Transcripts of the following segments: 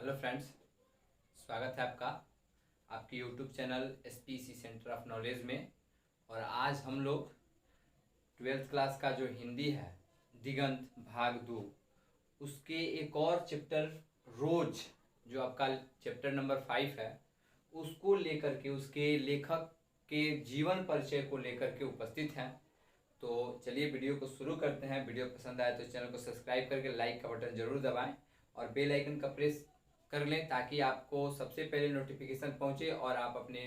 Hello friends, स्वागत है आपका आपके YouTube channel SPC centre of knowledge में। और आज हम लोग 12th क्लास का जो हिंदी है दिगंत भाग 2 उसके एक और चैप्टर रोज जो आपका चैप्टर नंबर 5 है उसको लेकर के उसके लेखक के जीवन परिचय को लेकर के उपस्थित हैं। तो चलिए वीडियो को शुरू करते हैं। वीडियो पसंद आए तो चैनल को सब्सक्राइब करके लाइक का बटन जरूर दबाएं और बेल आइकन का प्रेस कर लें ताकि आपको सबसे पहले नोटिफिकेशन पहुंचे और आप अपने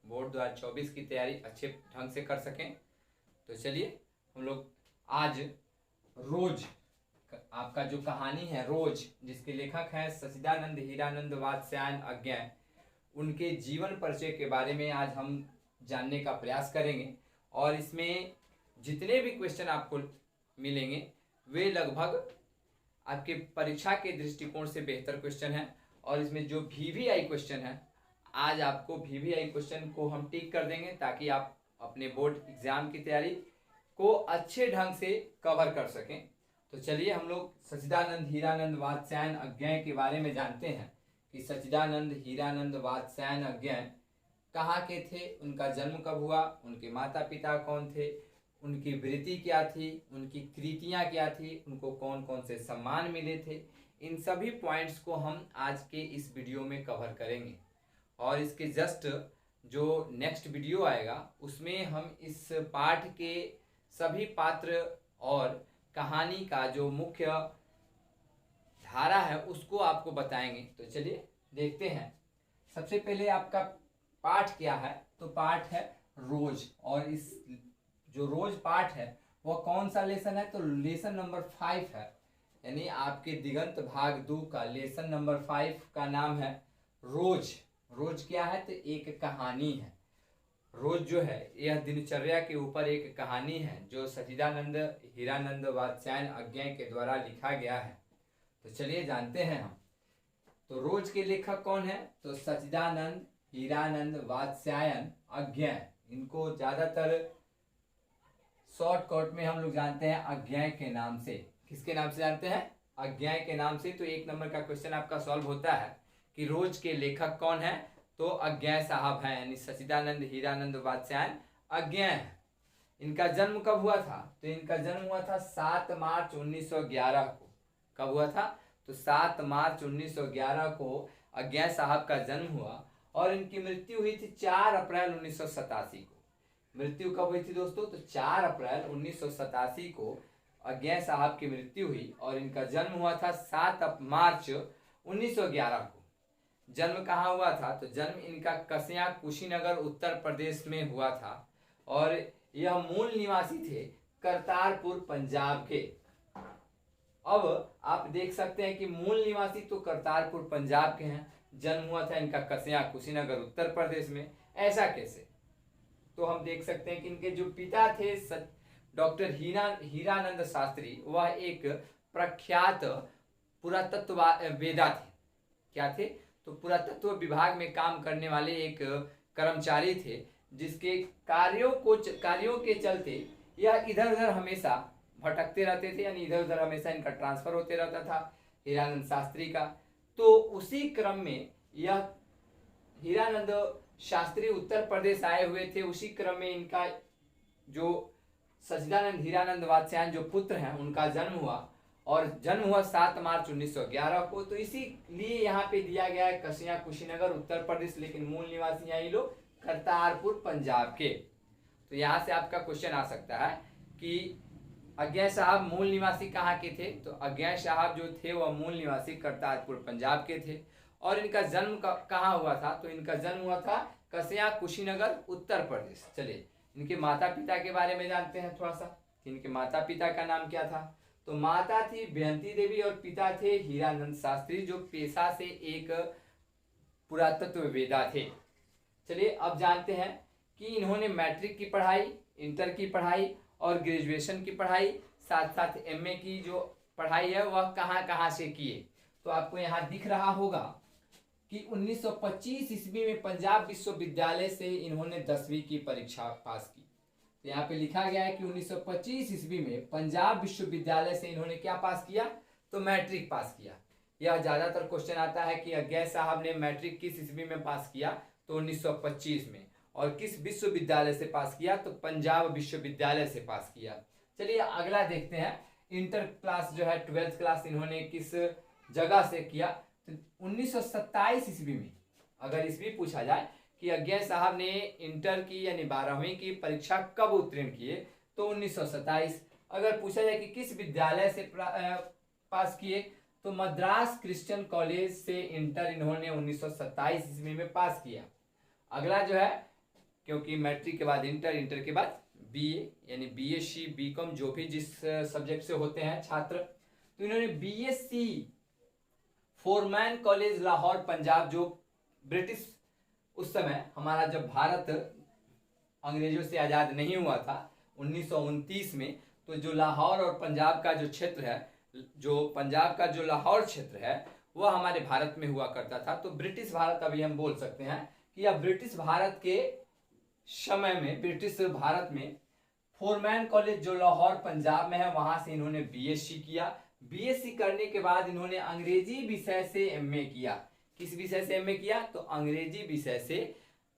बोर्ड 2024 की तैयारी अच्छे ढंग से कर सकें। तो चलिए हम लोग आज रोज आपका जो कहानी है रोज, जिसके लेखक हैं सच्चिदानंद हीरानंद वात्स्यायन अज्ञ, उनके जीवन परिचय के बारे में आज हम जानने का प्रयास करेंगे। और इसमें जितने भी क्वेश्चन आपको मिलेंगे वे लगभग आपके परीक्षा के दृष्टिकोण से बेहतर क्वेश्चन हैं। और इसमें जो वीवीआई क्वेश्चन है, आज आपको वीवीआई क्वेश्चन को हम टिक कर देंगे ताकि आप अपने बोर्ड एग्जाम की तैयारी को अच्छे ढंग से कवर कर सकें। तो चलिए हम लोग सच्चिदानंद हीरानंद वात्स्यायन अज्ञ के बारे में जानते हैं कि सच्चिदानंद हीरानंद वात्स्यायन अज्ञ कहाँ के थे, उनका जन्म कब हुआ, उनके माता पिता कौन थे, उनकी वृत्ति क्या थी, उनकी कृतियाँ क्या थी, उनको कौन कौन से सम्मान मिले थे। इन सभी पॉइंट्स को हम आज के इस वीडियो में कवर करेंगे। और इसके जस्ट जो नेक्स्ट वीडियो आएगा उसमें हम इस पाठ के सभी पात्र और कहानी का जो मुख्य धारा है उसको आपको बताएंगे। तो चलिए देखते हैं। सबसे पहले आपका पाठ क्या है, तो पाठ है रोज। और इस जो रोज पाठ है वह कौन सा लेसन है, तो लेसन नंबर 5 है। यानी आपके दिगंत भाग 2 का लेसन नंबर 5 का नाम है रोज। रोज क्या है, तो एक कहानी है। रोज जो है यह दिनचर्या के ऊपर एक कहानी है जो सच्चिदानंद हीरानंद वात्स्यायन अज्ञ के द्वारा लिखा गया है। तो चलिए जानते हैं हम। तो रोज के लेखक कौन है, तो सच्चिदानंद हीरानंद वात्स्यायन अज्ञ। इनको ज्यादातर शॉर्टकट में हम लोग जानते हैं अज्ञ के नाम से। किसके नाम से जानते हैं, अज्ञ के नाम से। तो एक नंबर का क्वेश्चन आपका सॉल्व होता है कि रोज के लेखक कौन है, तो अज्ञ साहब हैं, यानी सच्चिदानंद हीरानंद वात्स्यायन अज्ञ हैं। इनका जन्म कब हुआ था, तो इनका जन्म हुआ था 7 मार्च 1911 को। कब हुआ था, तो 7 मार्च 1911 को अज्ञ साहब का जन्म हुआ। और इनकी मृत्यु हुई थी 4 अप्रैल 1987 को। मृत्यु कब हुई थी दोस्तों, तो 4 अप्रैल 1987 को अज्ञ साहब की मृत्यु हुई। और इनका जन्म हुआ था 7 मार्च 1911 को। जन्म कहाँ हुआ था, तो जन्म इनका कसिया कुशीनगर उत्तर प्रदेश में हुआ था। और यह मूल निवासी थे करतारपुर पंजाब के। अब आप देख सकते हैं कि मूल निवासी तो करतारपुर पंजाब के हैं, जन्म हुआ था इनका कसिया कुशीनगर उत्तर प्रदेश में। ऐसा कैसे, तो हम देख सकते हैं कि इनके जो पिता थे डॉक्टर हीरानंद शास्त्री, वह एक प्रख्यात पुरातत्व वेदा थे। क्या थे, तो पुरातत्व विभाग में काम करने वाले एक कर्मचारी थे, जिसके कार्यों के चलते यह इधर उधर हमेशा भटकते रहते थे। यानी इधर उधर हमेशा इनका ट्रांसफर होते रहता था हीरानंद शास्त्री का। तो उसी क्रम में यह हीरानंद शास्त्री उत्तर प्रदेश आए हुए थे। उसी क्रम में इनका जो सच्चिदानंद हीरानंद वात्स्यायन जो पुत्र हैं उनका जन्म हुआ। और जन्म हुआ 7 मार्च 1911 को। तो इसीलिए यहाँ पे दिया गया है कसिया कुशीनगर उत्तर प्रदेश, लेकिन मूल निवासी यहाँ लोग करतारपुर पंजाब के। तो यहाँ से आपका क्वेश्चन आ सकता है कि अज्ञ साहब मूल निवासी कहाँ के थे, तो अज्ञ साहब जो थे वह मूल निवासी करतारपुर पंजाब के थे। और इनका जन्म कहाँ हुआ था, तो इनका जन्म हुआ था कसिया कुशीनगर उत्तर प्रदेश। चलिए इनके माता पिता के बारे में जानते हैं थोड़ा सा। इनके माता पिता का नाम क्या था, तो माता थी बेहंती देवी और पिता थे हीरानंद शास्त्री, जो पेशा से एक पुरातत्ववेदा थे। चलिए अब जानते हैं कि इन्होंने मैट्रिक की पढ़ाई, इंटर की पढ़ाई और ग्रेजुएशन की पढ़ाई, साथ साथ एमए की जो पढ़ाई है वह कहाँ कहाँ से किए। तो आपको यहाँ दिख रहा होगा कि 1925 ईस्वी में पंजाब विश्वविद्यालय से इन्होंने 10वीं की परीक्षा पास की। तो यहाँ पे लिखा गया है कि 1925 ईस्वी में पंजाब विश्वविद्यालय से इन्होंने क्या पास किया, तो मैट्रिक पास किया। यह ज़्यादातर क्वेश्चन आता है कि अज्ञे साहब ने मैट्रिक किस ईस्वी में पास किया, तो 1925 में। और किस विश्वविद्यालय से पास किया, तो पंजाब विश्वविद्यालय से पास किया। चलिए अगला देखते हैं, इंटर क्लास जो है 12th क्लास इन्होंने किस जगह से किया, तो 1927 ईस्वी में। अगर ईस्वी पूछा जाए कि अज्ञे साहब ने इंटर की यानी 12वीं की परीक्षा कब उत्तीर्ण किए, तो 1927। अगर पूछा जाए कि किस विद्यालय से पास किए, तो मद्रास क्रिश्चियन कॉलेज से इंटर इन्होंने 1927 ईस्वी में पास किया। अगला जो है, क्योंकि मैट्रिक के बाद इंटर, इंटर के बाद बीए यानी बीएससी बीकॉम जो भी जिस सब्जेक्ट से होते हैं छात्र, तो इन्होंने BSc foreman college Lahore Punjab, जो ब्रिटिश उस समय हमारा जब भारत अंग्रेजों से आज़ाद नहीं हुआ था 1929 में, तो जो लाहौर और पंजाब का जो क्षेत्र है, जो पंजाब का जो लाहौर क्षेत्र है वह हमारे भारत में हुआ करता था। तो ब्रिटिश भारत अभी हम बोल सकते हैं कि यह ब्रिटिश भारत के समय में, ब्रिटिश भारत में फोरमैन कॉलेज जो लाहौर पंजाब में है वहां से इन्होंने बीएससी किया। बीएससी करने के बाद इन्होंने अंग्रेजी विषय से एमए किया। किस विषय से एमए किया, तो अंग्रेजी विषय से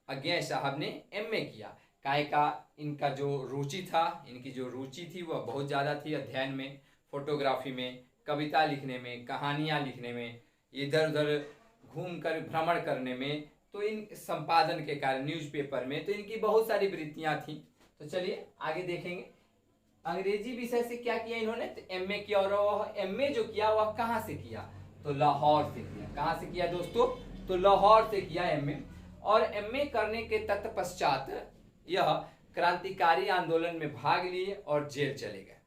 अज्ञे साहब ने एमए किया। काय का इनका जो रुचि था, इनकी जो रुचि थी वह बहुत ज़्यादा थी अध्ययन में, फोटोग्राफी में, कविता लिखने में, कहानियाँ लिखने में, इधर उधर घूम कर भ्रमण करने में, तो इन संपादन के कारण न्यूज़पेपर में, तो इनकी बहुत सारी वृत्तियाँ थीं। तो चलिए आगे देखेंगे, अंग्रेजी विषय से क्या किया इन्होंने, तो एमए किया। और वह एमए जो किया वह कहाँ से किया, तो लाहौर से किया। कहाँ से किया दोस्तों, तो लाहौर से किया एमए। और एमए करने के तत्पश्चात यह क्रांतिकारी आंदोलन में भाग लिए और जेल चले गए।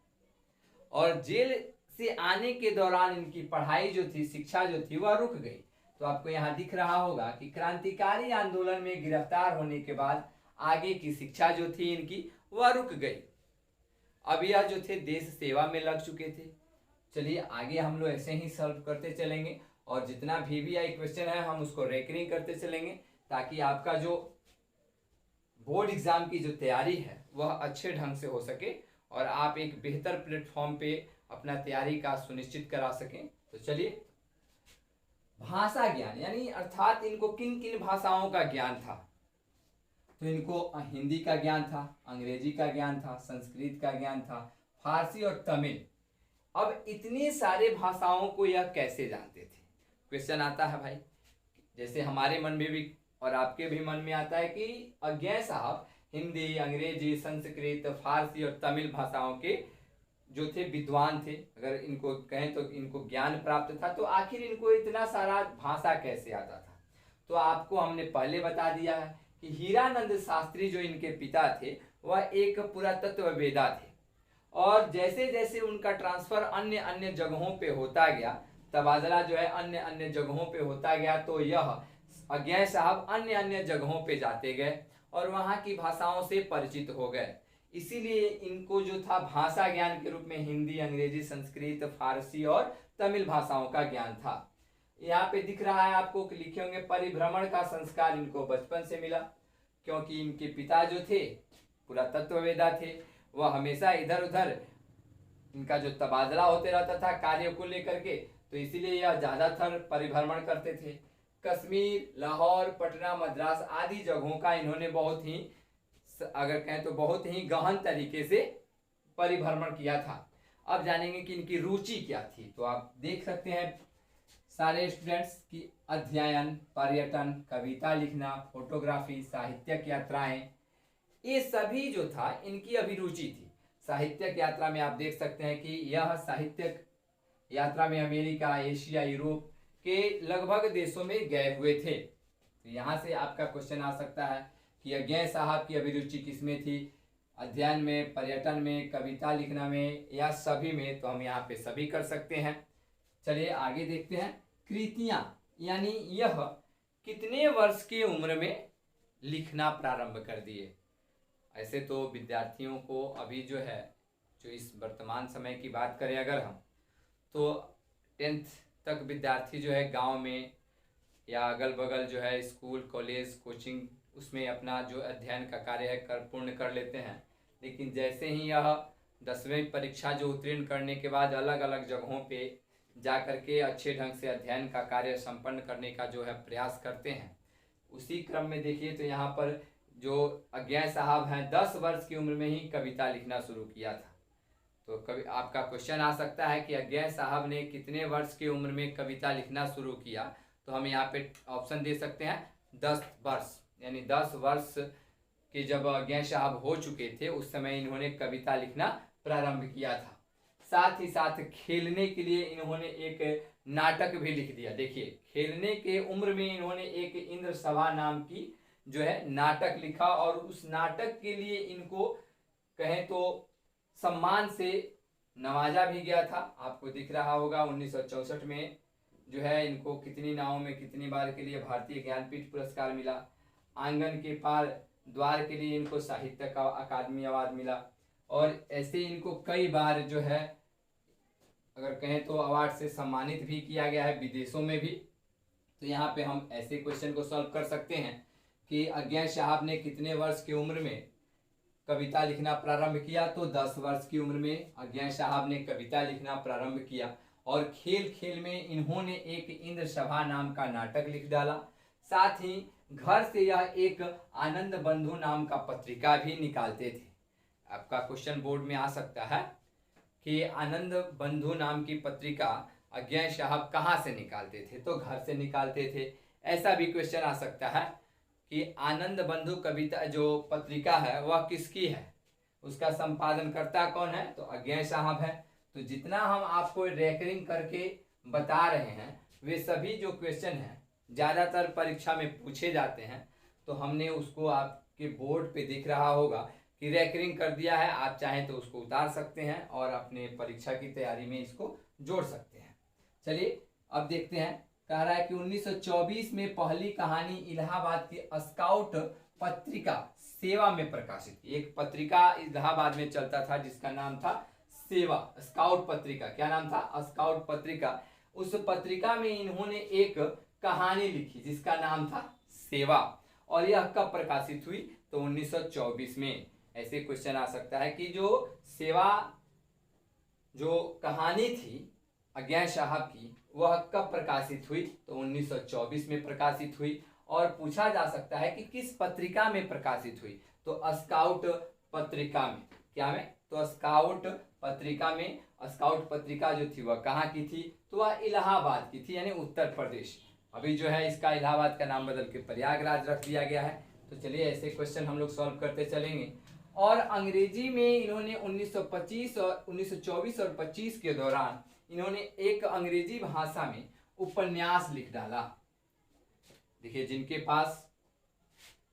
और जेल से आने के दौरान इनकी पढ़ाई जो थी, शिक्षा जो थी वह रुक गई। तो आपको यहाँ दिख रहा होगा कि क्रांतिकारी आंदोलन में गिरफ्तार होने के बाद आगे की शिक्षा जो थी इनकी वह रुक गई। अब यह जो थे देश सेवा में लग चुके थे। चलिए आगे हम लोग ऐसे ही सॉल्व करते चलेंगे, और जितना VVI क्वेश्चन है हम उसको रेकरिंग करते चलेंगे, ताकि आपका जो बोर्ड एग्जाम की जो तैयारी है वह अच्छे ढंग से हो सके और आप एक बेहतर प्लेटफॉर्म पे अपना तैयारी का सुनिश्चित करा सकें। तो चलिए, भाषा ज्ञान यानी अर्थात इनको किन किन भाषाओं का ज्ञान था, तो इनको हिंदी का ज्ञान था, अंग्रेजी का ज्ञान था, संस्कृत का ज्ञान था, फारसी और तमिल। अब इतनी सारे भाषाओं को यह कैसे जानते थे, क्वेश्चन आता है भाई। जैसे हमारे मन में भी और आपके भी मन में आता है कि अज्ञे साहब हिंदी, अंग्रेजी, संस्कृत, फारसी और तमिल भाषाओं के जो थे विद्वान थे। अगर इनको कहें तो इनको ज्ञान प्राप्त था, तो आखिर इनको इतना सारा भाषा कैसे आता था। तो आपको हमने पहले बता दिया है कि हीरानंद शास्त्री जो इनके पिता थे वह एक पुरातत्ववेदा थे, और जैसे जैसे उनका ट्रांसफर अन्य अन्य जगहों पे होता गया, तबादला जो है अन्य अन्य जगहों पे होता गया, तो यह अज्ञे साहब अन्य अन्य जगहों पे जाते गए और वहाँ की भाषाओं से परिचित हो गए। इसीलिए इनको जो था भाषा ज्ञान के रूप में हिंदी, अंग्रेजी, संस्कृत, फारसी और तमिल भाषाओं का ज्ञान था। यहाँ पे दिख रहा है आपको कि लिखे होंगे परिभ्रमण का संस्कार इनको बचपन से मिला, क्योंकि इनके पिता जो थे पुरातत्ववेदा थे, वह हमेशा इधर उधर इनका जो तबादला होते रहता था कार्य को लेकर के, तो इसीलिए यह ज़्यादातर परिभ्रमण करते थे। कश्मीर, लाहौर, पटना, मद्रास आदि जगहों का इन्होंने बहुत ही, अगर कहें तो बहुत ही गहन तरीके से परिभ्रमण किया था। अब जानेंगे कि इनकी रुचि क्या थी। तो आप देख सकते हैं सारे स्टूडेंट्स की अध्ययन, पर्यटन, कविता लिखना, फोटोग्राफी, साहित्यिक यात्राएं, ये सभी जो था इनकी अभिरुचि थी। साहित्यिक यात्रा में आप देख सकते हैं कि यह साहित्यिक यात्रा में अमेरिका, एशिया, यूरोप के लगभग देशों में गए हुए थे। तो यहाँ से आपका क्वेश्चन आ सकता है कि अज्ञे साहब की अभिरुचि किसमें थी, अध्ययन में, पर्यटन में, कविता लिखना में, या सभी में। तो हम यहाँ पे सभी कर सकते हैं। चलिए आगे देखते हैं, कृतियाँ यानी यह कितने वर्ष की उम्र में लिखना प्रारंभ कर दिए। ऐसे तो विद्यार्थियों को अभी जो है, जो इस वर्तमान समय की बात करें अगर हम, तो 10th तक विद्यार्थी जो है गांव में या अगल बगल जो है स्कूल, कॉलेज, कोचिंग, उसमें अपना जो अध्ययन का कार्य है पूर्ण कर लेते हैं। लेकिन जैसे ही यह 10वीं परीक्षा जो उत्तीर्ण करने के बाद अलग अलग जगहों पे जा करके अच्छे ढंग से अध्ययन का कार्य संपन्न करने का जो है प्रयास करते हैं। उसी क्रम में देखिए तो यहाँ पर जो अज्ञे साहब हैं 10 वर्ष की उम्र में ही कविता लिखना शुरू किया था। तो कभी आपका क्वेश्चन आ सकता है कि अज्ञे साहब ने कितने वर्ष की उम्र में कविता लिखना शुरू किया, तो हम यहाँ पे ऑप्शन दे सकते हैं 10 वर्ष, यानी 10 वर्ष के जब अज्ञे साहब हो चुके थे उस समय इन्होंने कविता लिखना प्रारंभ किया था। साथ ही साथ खेलने के लिए इन्होंने एक नाटक भी लिख दिया। देखिए खेलने के उम्र में इन्होंने एक इंद्र सभा नाम की जो है नाटक लिखा और उस नाटक के लिए इनको कहें तो सम्मान से नवाजा भी गया था। आपको दिख रहा होगा 1964 में जो है इनको कितनी नावों में कितनी बार के लिए भारतीय ज्ञानपीठ पुरस्कार मिला। आंगन के पार द्वार के लिए इनको साहित्य का अकादमी अवार्ड मिला और ऐसे इनको कई बार जो है अगर कहें तो अवार्ड से सम्मानित भी किया गया है विदेशों में भी। तो यहाँ पे हम ऐसे क्वेश्चन को सॉल्व कर सकते हैं कि अज्ञे साहब ने कितने वर्ष की उम्र में कविता लिखना प्रारंभ किया, तो 10 वर्ष की उम्र में अज्ञे साहब ने कविता लिखना प्रारंभ किया और खेल खेल में इन्होंने एक इंद्र सभा नाम का नाटक लिख डाला। साथ ही घर से यह एक आनंद बंधु नाम का पत्रिका भी निकालते थे। आपका क्वेश्चन बोर्ड में आ सकता है कि आनंद बंधु नाम की पत्रिका अज्ञे साहब कहाँ से निकालते थे, तो घर से निकालते थे। ऐसा भी क्वेश्चन आ सकता है कि आनंद बंधु कविता जो पत्रिका है वह किसकी है, उसका संपादनकर्ता कौन है, तो अज्ञे साहब है। तो जितना हम आपको रेकरिंग करके बता रहे हैं वे सभी जो क्वेश्चन हैं ज़्यादातर परीक्षा में पूछे जाते हैं, तो हमने उसको आपके बोर्ड पे दिख रहा होगा कि रेकरिंग कर दिया है। आप चाहें तो उसको उतार सकते हैं और अपने परीक्षा की तैयारी में इसको जोड़ सकते हैं। चलिए अब देखते हैं, कह रहा है कि 1924 में पहली कहानी इलाहाबाद की स्काउट पत्रिका सेवा में प्रकाशित। एक पत्रिका इलाहाबाद में चलता था जिसका नाम था सेवा, स्काउट पत्रिका। क्या नाम था? स्काउट पत्रिका। उस पत्रिका में इन्होंने एक कहानी लिखी जिसका नाम था सेवा, और यह कब प्रकाशित हुई, तो 1924 में। ऐसे क्वेश्चन आ सकता है कि जो सेवा जो कहानी थी अज्ञे साहब की वह कब प्रकाशित हुई, तो 1924 में प्रकाशित हुई। और पूछा जा सकता है कि किस पत्रिका में प्रकाशित हुई, तो स्काउट पत्रिका में। क्या में? तो स्काउट पत्रिका में। स्काउट पत्रिका जो थी वह कहाँ की थी, तो वह इलाहाबाद की थी, यानी उत्तर प्रदेश। अभी जो है इसका इलाहाबाद का नाम बदल के प्रयागराज रख दिया गया है। तो चलिए ऐसे क्वेश्चन हम लोग सॉल्व करते चलेंगे। और अंग्रेजी में इन्होंने 1924 और 25 के दौरान इन्होंने एक अंग्रेजी भाषा में उपन्यास लिख डाला। देखिए जिनके पास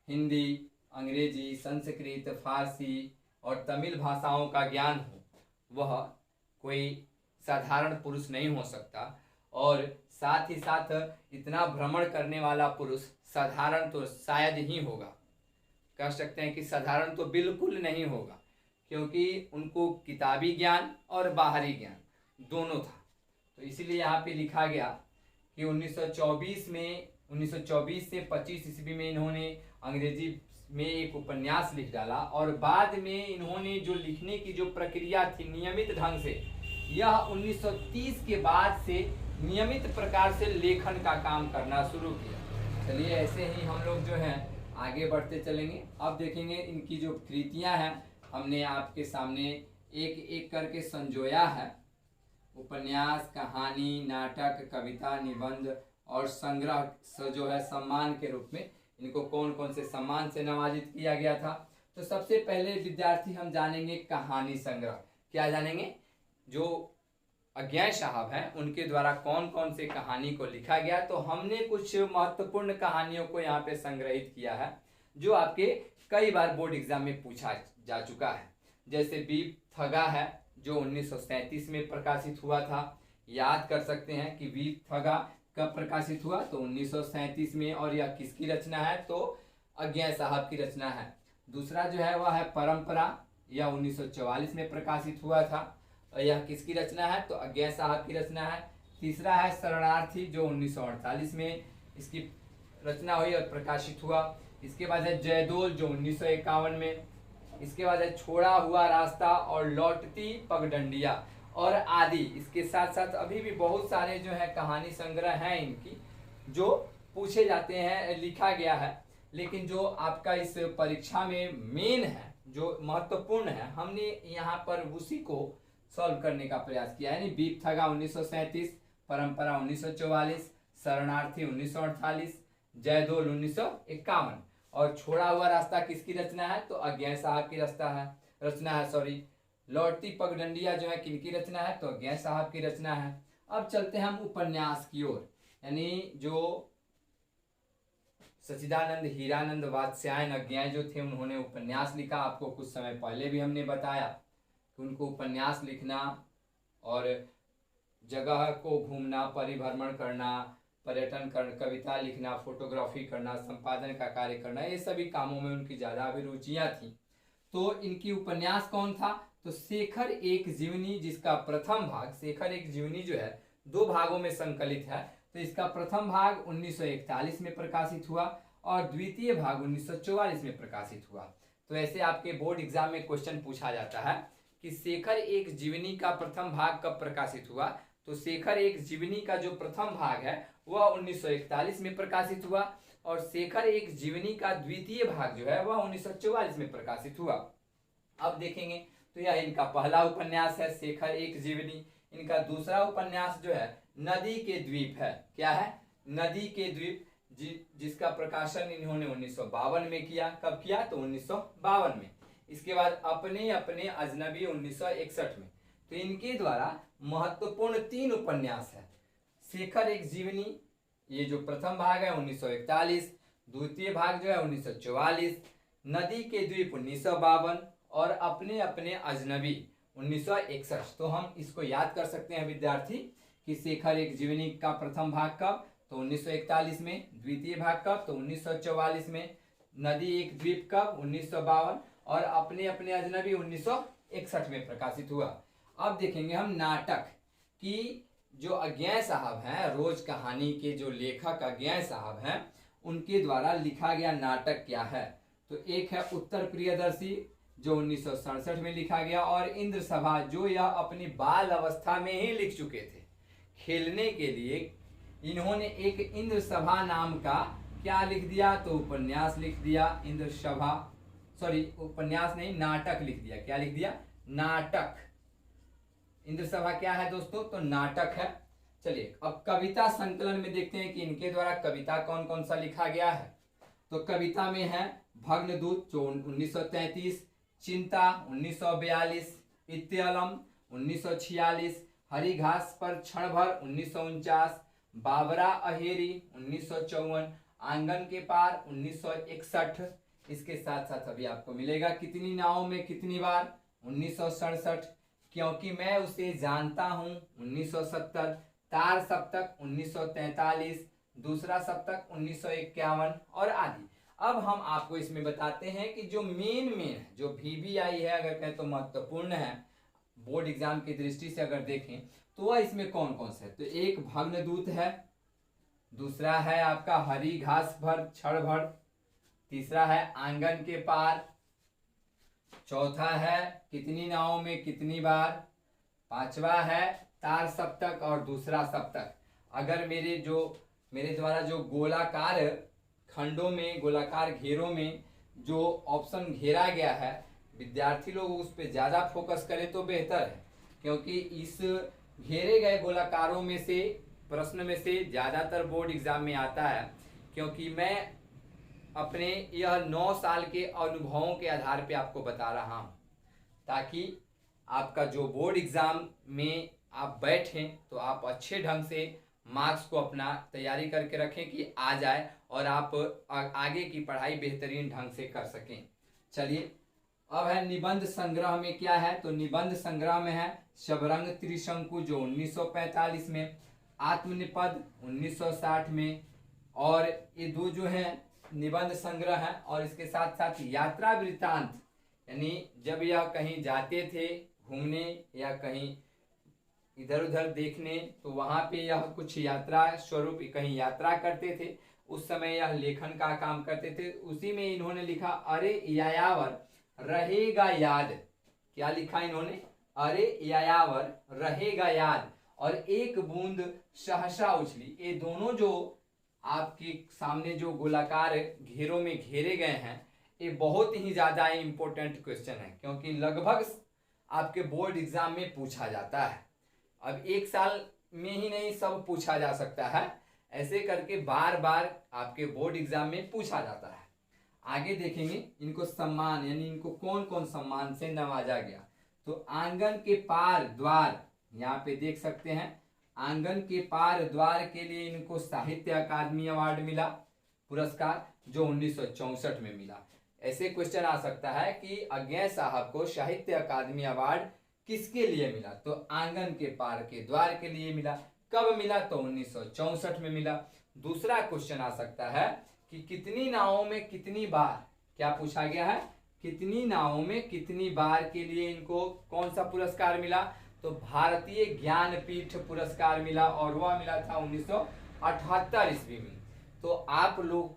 हिंदी, अंग्रेजी, संस्कृत, फारसी और तमिल भाषाओं का ज्ञान हो वह कोई साधारण पुरुष नहीं हो सकता, और साथ ही साथ इतना भ्रमण करने वाला पुरुष साधारण तो शायद ही होगा। कह सकते हैं कि साधारण तो बिल्कुल नहीं होगा, क्योंकि उनको किताबी ज्ञान और बाहरी ज्ञान दोनों था। तो इसीलिए यहाँ पे लिखा गया कि 1924 से 25 ईस्वी में इन्होंने अंग्रेजी में एक उपन्यास लिख डाला, और बाद में इन्होंने जो लिखने की जो प्रक्रिया थी नियमित ढंग से, यह 1930 के बाद से नियमित प्रकार से लेखन का काम करना शुरू किया। चलिए ऐसे ही हम लोग जो है आगे बढ़ते चलेंगे। अब देखेंगे इनकी जो कृतियां हैं, हमने आपके सामने एक एक करके संजोया है। उपन्यास, कहानी, नाटक, कविता, निबंध और संग्रह जो है सम्मान के रूप में इनको कौन कौन से सम्मान से नवाजित किया गया था। तो सबसे पहले विद्यार्थी हम जानेंगे कहानी संग्रह। क्या जानेंगे? जो अज्ञे साहब हैं उनके द्वारा कौन कौन से कहानी को लिखा गया। तो हमने कुछ महत्वपूर्ण कहानियों को यहाँ पे संग्रहित किया है जो आपके कई बार बोर्ड एग्जाम में पूछा जा चुका है। जैसे वीर थगा है जो 1937 में प्रकाशित हुआ था। याद कर सकते हैं कि वीर थगा कब प्रकाशित हुआ, तो 1937 में, और यह किसकी रचना है, तो अज्ञे साहब की रचना है। दूसरा जो है वह है परंपरा, यह 1944 में प्रकाशित हुआ था, और यह किसकी रचना है, तो अज्ञे साहब की रचना है। तीसरा है शरणार्थी जो 1948 में इसकी रचना हुई और प्रकाशित हुआ। इसके बाद है जयदोल जो 1951 में। इसके बाद है छोड़ा हुआ रास्ता और लौटती पगडंडिया, और आदि। इसके साथ साथ अभी भी बहुत सारे जो है कहानी संग्रह हैं इनकी जो पूछे जाते हैं, लिखा गया है। लेकिन जो आपका इस परीक्षा में मेन है, जो महत्वपूर्ण है, हमने यहाँ पर उसी को सॉल्व करने का प्रयास किया है। यानी बीपथगा 1937, परंपरा 1944, शरणार्थी 1948, जयदोल 1951। और छोड़ा हुआ रास्ता किसकी रचना है? तो अज्ञे साहब की रचना है सॉरी। लौटती पगडंडिया जो है किनकी रचना है? तो अज्ञे साहब की रचना है। अब चलते हैं हम उपन्यास की ओर। यानी जो सच्चिदानंद हीरानंद वात्स्यायन अज्ञेय जो थे उन्होंने उपन्यास लिखा। आपको कुछ समय पहले भी हमने बताया कि उनको उपन्यास लिखना और जगह को घूमना, परिभ्रमण करना, पर्यटन करना, कविता लिखना, फोटोग्राफी करना, संपादन का कार्य करना, ये सभी कामों में उनकी ज़्यादा अभिरुचियाँ थी। तो इनकी उपन्यास कौन था? तो शेखर एक जीवनी, जिसका प्रथम भाग शेखर एक जीवनी जो है 2 भागों में संकलित है। तो इसका प्रथम भाग 1941 में प्रकाशित हुआ और द्वितीय भाग 1944 में प्रकाशित हुआ। तो ऐसे आपके बोर्ड एग्जाम में क्वेश्चन पूछा जाता है कि शेखर एक जीवनी का प्रथम भाग कब प्रकाशित हुआ? तो शेखर एक जीवनी का जो प्रथम भाग है वह 1941 में प्रकाशित हुआ और शेखर एक जीवनी का द्वितीय भाग जो है वह 1944 में प्रकाशित हुआ। अब देखेंगे तो यह इनका पहला उपन्यास है शेखर एक जीवनी। इनका दूसरा उपन्यास जो है नदी के द्वीप है। क्या है? नदी के द्वीप, जिसका प्रकाशन इन्होंने 1952 में किया। कब किया? तो 1952 में। इसके बाद अपने अपने अजनबी 1961 में। तो इनके द्वारा महत्वपूर्ण 3 उपन्यास है। शेखर एक जीवनी, ये जो प्रथम भाग है 1941, द्वितीय भाग जो है 1944, नदी के द्वीप 1952 और अपने अपने अजनबी 1961। तो हम इसको याद कर सकते हैं विद्यार्थी कि शेखर एक जीवनी का प्रथम भाग कब? तो 1941 में। द्वितीय भाग कब? तो 1944 में। नदी एक द्वीप कब? 1952 और अपने अपने अजनबी 1961 में प्रकाशित हुआ। अब देखेंगे हम नाटक की। जो अज्ञेय साहब हैं, रोज कहानी के जो लेखक अज्ञेय साहब हैं, उनके द्वारा लिखा गया नाटक क्या है? तो एक है उत्तर प्रियदर्शी जो 1967 में लिखा गया और इंद्र सभा जो यह अपनी बाल अवस्था में ही लिख चुके थे। खेलने के लिए इन्होंने एक इंद्र सभा नाम का क्या लिख दिया? तो उपन्यास लिख दिया। इंद्र सभा, सॉरी उपन्यास नहीं, नाटक लिख दिया। क्या लिख दिया? नाटक। इंद्र सभा क्या है दोस्तों? तो नाटक है। चलिए अब कविता संकलन में देखते हैं कि इनके द्वारा कविता कौन कौन सा लिखा गया है। तो कविता में है भग्नदूत जो 1933, चिंता 1942, इत्यलम 1946, हरी घास पर क्षण भर 1949, बाबरा अहेरी 1954, आंगन के पार 1961। इसके साथ साथ अभी आपको मिलेगा कितनी नावों में कितनी बार 1967, क्योंकि मैं उसे जानता हूँ 1970, तार सप्तक 1943, दूसरा सप्तक 1951 और आदि। अब हम आपको इसमें बताते हैं कि जो मेन है, जो VVI है, अगर कहें तो महत्वपूर्ण है बोर्ड एग्जाम की दृष्टि से अगर देखें तो वह इसमें कौन कौन से है। तो एक भग्नदूत है, दूसरा है आपका हरी घास भर क्षण भर, तीसरा है आंगन के पार, चौथा है कितनी नावों में कितनी बार, पांचवा है तार सप्तक और दूसरा सप्तक। अगर मेरे द्वारा जो गोलाकार खंडों में, गोलाकार घेरों में जो ऑप्शन घेरा गया है, विद्यार्थी लोग उस पर ज़्यादा फोकस करें तो बेहतर है, क्योंकि इस घेरे गए गोलाकारों में से प्रश्न में से ज़्यादातर बोर्ड एग्जाम में आता है। क्योंकि मैं अपने यह 9 साल के अनुभवों के आधार पे आपको बता रहा हूँ, ताकि आपका जो बोर्ड एग्जाम में आप बैठें तो आप अच्छे ढंग से मार्क्स को अपना तैयारी करके रखें कि आ जाए और आप आगे की पढ़ाई बेहतरीन ढंग से कर सकें। चलिए अब है निबंध संग्रह में क्या है। तो निबंध संग्रह में है शबरंग त्रिशंकु जो 1945 में, आत्मनिपद 1960 में, और ये दो जो है निबंध संग्रह है। और इसके साथ साथ यात्रा वृत्तांत, यानी जब यह कहीं जाते थे घूमने या कहीं इधर उधर देखने, तो वहाँ पे यह कुछ यात्रा स्वरूप कहीं यात्रा करते थे, उस समय यह लेखन का काम करते थे। उसी में इन्होंने लिखा अरे यायावर रहेगा याद। क्या लिखा इन्होंने? अरे यायावर रहेगा याद और एक बूंद सहसा उछली, ये दोनों जो आपके सामने जो गोलाकार घेरों में घेरे गए हैं, ये बहुत ही ज्यादा इंपॉर्टेंट क्वेश्चन है, क्योंकि लगभग आपके बोर्ड एग्जाम में पूछा जाता है। अब एक साल में ही नहीं सब पूछा जा सकता है, ऐसे करके बार बार आपके बोर्ड एग्जाम में पूछा जाता है। आगे देखेंगे इनको सम्मान, यानी इनको कौन कौन सम्मान से नवाजा गया। तो आंगन के पार द्वार, यहाँ पे देख सकते हैं, आंगन के पार द्वार के लिए इनको साहित्य अकादमी अवार्ड मिला पुरस्कार, जो 1964 में मिला। ऐसे क्वेश्चन आ सकता है कि अज्ञे साहब को साहित्य अकादमी अवार्ड किसके लिए मिला, तो आंगन के पार के द्वार के लिए मिला। कब मिला, तो 1964 में मिला। दूसरा क्वेश्चन आ सकता है कि कितनी नावों में कितनी बार, क्या पूछा गया है, कितनी नावों में कितनी बार के लिए इनको कौन सा पुरस्कार मिला, तो भारतीय ज्ञानपीठ पुरस्कार मिला, और वह मिला था 1978 ईस्वी में। तो आप लोग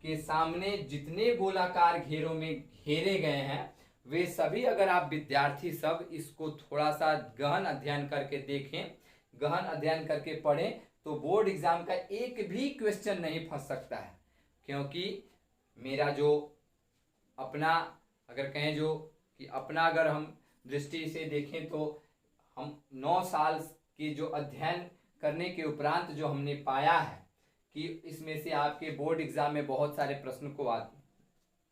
के सामने जितने गोलाकार घेरों में घेरे गए हैं, वे सभी अगर आप विद्यार्थी सब इसको थोड़ा सा गहन अध्ययन करके देखें, गहन अध्ययन करके पढ़ें, तो बोर्ड एग्जाम का एक भी क्वेश्चन नहीं फंस सकता है। क्योंकि मेरा जो अपना, अगर कहें जो कि अपना अगर हम दृष्टि से देखें, तो हम 9 साल के जो अध्ययन करने के उपरांत जो हमने पाया है कि इसमें से आपके बोर्ड एग्जाम में बहुत सारे प्रश्न को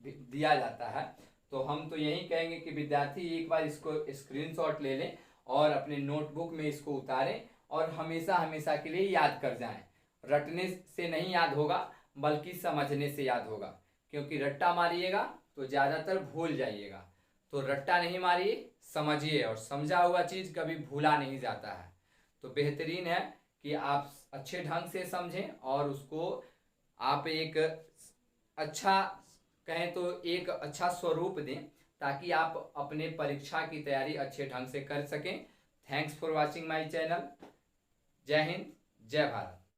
दिया जाता है, तो हम तो यही कहेंगे कि विद्यार्थी एक बार इसको स्क्रीनशॉट ले लें और अपने नोटबुक में इसको उतारें और हमेशा हमेशा के लिए याद कर जाएं। रटने से नहीं याद होगा, बल्कि समझने से याद होगा, क्योंकि रट्टा मारिएगा तो ज़्यादातर भूल जाइएगा। तो रट्टा नहीं मारिए, समझिए, और समझा हुआ चीज़ कभी भूला नहीं जाता है। तो बेहतरीन है कि आप अच्छे ढंग से समझें और उसको आप एक अच्छा, कहें तो एक अच्छा स्वरूप दें, ताकि आप अपने परीक्षा की तैयारी अच्छे ढंग से कर सकें। Thanks for watching my channel. जय हिंद, जय भारत।